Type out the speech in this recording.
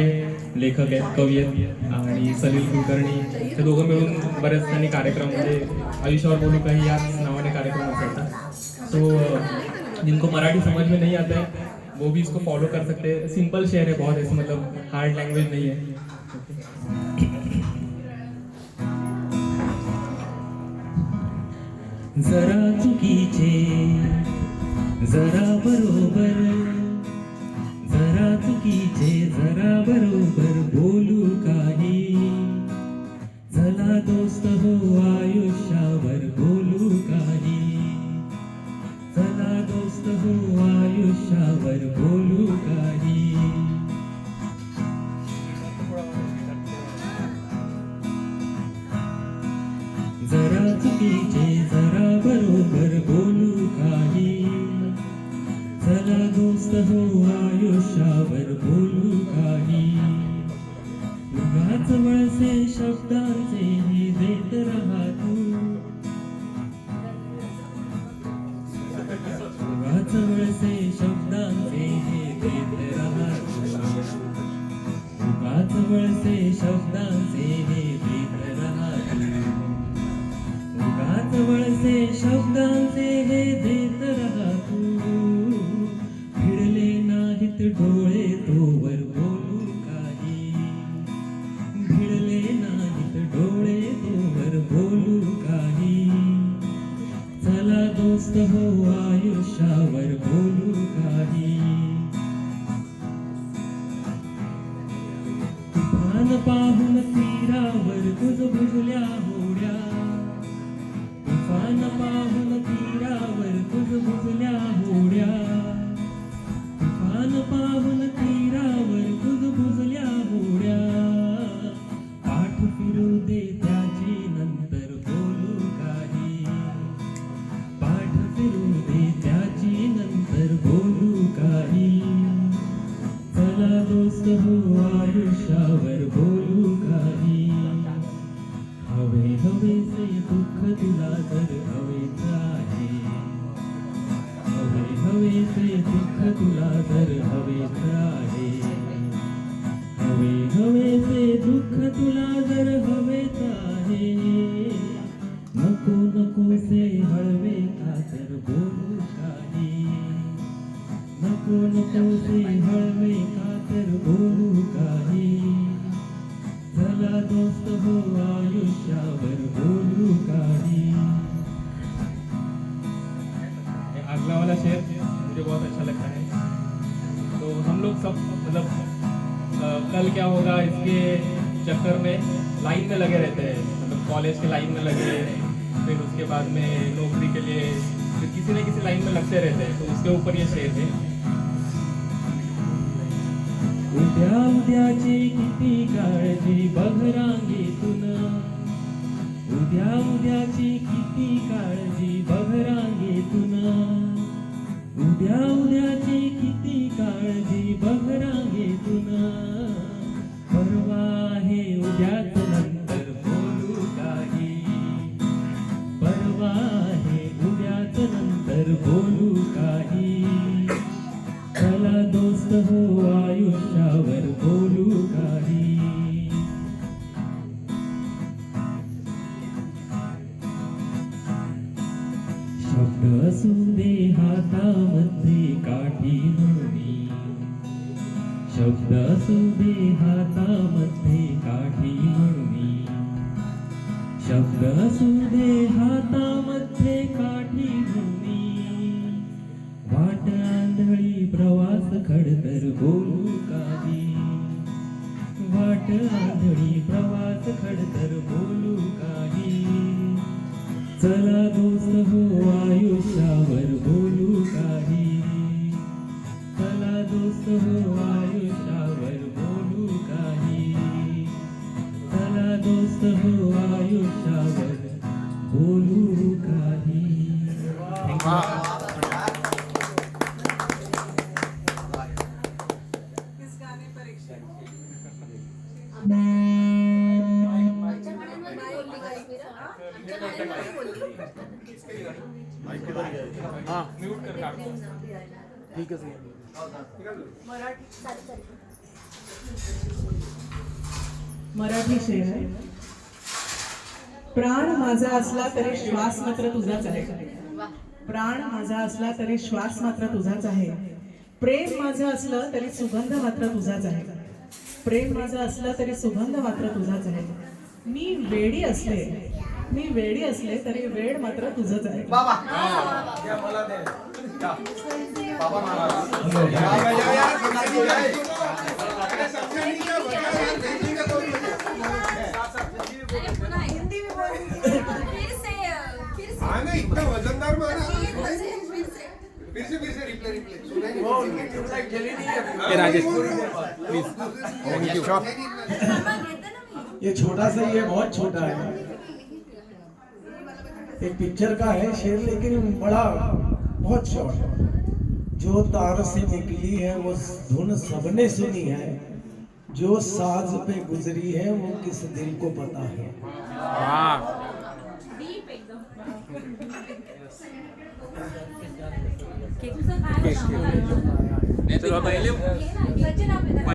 लेखक आहेत, कवी आहेत आणि सलील कुलकर्णी हे दोघं मिळून बऱ्याच त्यांनी कार्यक्रम म्हणजे आयुष्यावर बोलू काही याच नावाने कार्यक्रम असायचा. सो जिनको मराठी समझ में नहीं आता है वो भी इसको फॉलो कर सकते हैं. सिंपल शेयर है बहुत, ऐसे मतलब हार्ड लैंग्वेज नहीं है. जरा चुकीचे जरा बरोबर, जरा चुकीचे जरा बरोबर बोलू काही, चला दोस्त हो आयुष्यावर बोलू काही, चला दोस्त हो आयुष्यावर बोलू काही. जरा चुकीचे जरा बरोबर बोलू काही, चला दोस्त हो आयुष्यावर बोलू काही. उगाच वळसे शब्दांचे हे देत राहा तू, उगाच वळसे शब्दांचे हे देत राहा तू, उगाच वळसे शब्दांचे हे देत राहा तू, उगाच वळसे शब्दांचे हे देत राहा तू. भिडले नाहीत डोळे तोवर बोलू काही, भिडले नाहीत डोळे तोवर बोलू काही, चला दोस्त हो आयुष्यावर बोलू काही. तुफान पाहून तीरावर कुजबुजल्या होड्या, तुफान पाहून तीरावर कुजबुजल्या होड्या, तुफान पाहून तीरावर कुजबुजल्या होड्या. पाठ फिरू दे त्याची नंतर बोलू काही, पाठ फिरू दे त्याची नंतर बोलू काही, चला दोस्त हो आयुष्यावर बोलू काही. हवे हवे से दुःख तुला जर हवेच आहे, हवे हवे से दुःख तुला जर हवेच आहे, हवे हवे से दुःख तुला जर हवेच आहे. नको नको से हळवे का तर बोलू काही, नको नको से हळवे का तर बोलू काही, चला दोस्त हो आयुष्यावर बोलू काही. अगला वाला शेर मुझे बहुत अच्छा लगता है. तो हम लोग सब मतलब कल क्या होगा इसके चक्कर में लाइन में लगे रहते हैं, मतलब कॉलेज के लाइन में लगे, फिर उसके बाद में नौकरी के लिए फिर किसी न किसी लाइन में लगते रहते हैं. तो उसके ऊपर ये शेर है. उद्या उद्याची किती काळजी बघ रांगेतून, उद्या उद्याची किती काळजी बघ रांगेतून, उद्या उद्याची किती काळजी बघ रांगेतून. परवा आहे उद्याच नंतर बोलू काही, परवा आहे उद्याच नंतर बोलू काही, चला दोस्त हो आयुष्यावर बोलू काही. शब्द असू दे हातामध्ये काठी म्हणून, शब्द असू दे हातामध्ये काठी म्हणून, शब्द असू दे हातामध्ये काठी म्हणून. वाट आंधळी प्रवास खडतर बोलू काही, वाट आंधळी प्रवास खडतर बोलू काही, चला दोस्त हो आयुष्यावर बोलू काही, चला दोस्त हो आयुष्यावर बोलू काही, चला दोस्त हो आयुष्यावर बोलू काही. हाँ म्यूट कर काटो ठीक है सही मराठी मराठी शेर आहे. प्राण माझा असला तरी श्वास मात्र तुझाच आहे. प्राण माझा असला तरी श्वास मात्र तुझाच आहे. प्रेम माझं असलं तरी सुगंध मात्र तुझाच आहे. प्रेम माझं असलं तरी सुगंध मात्र तुझाच आहे. मी वेडी असले तरी वेड मात्र तुझंच आहे. हाँ ना, इतना वजनदार मारा फिर से रिप्ले राजेश ये छोटा सा ही है, बहुत छोटा है. एक पिक्चर का है शेर, लेकिन बड़ा बहुत शॉर्ट. जो तार से निकली है वो धुन सबने सुनी है. जो साज पे गुजरी है वो किस दिल को पता है. वाह चलो पहले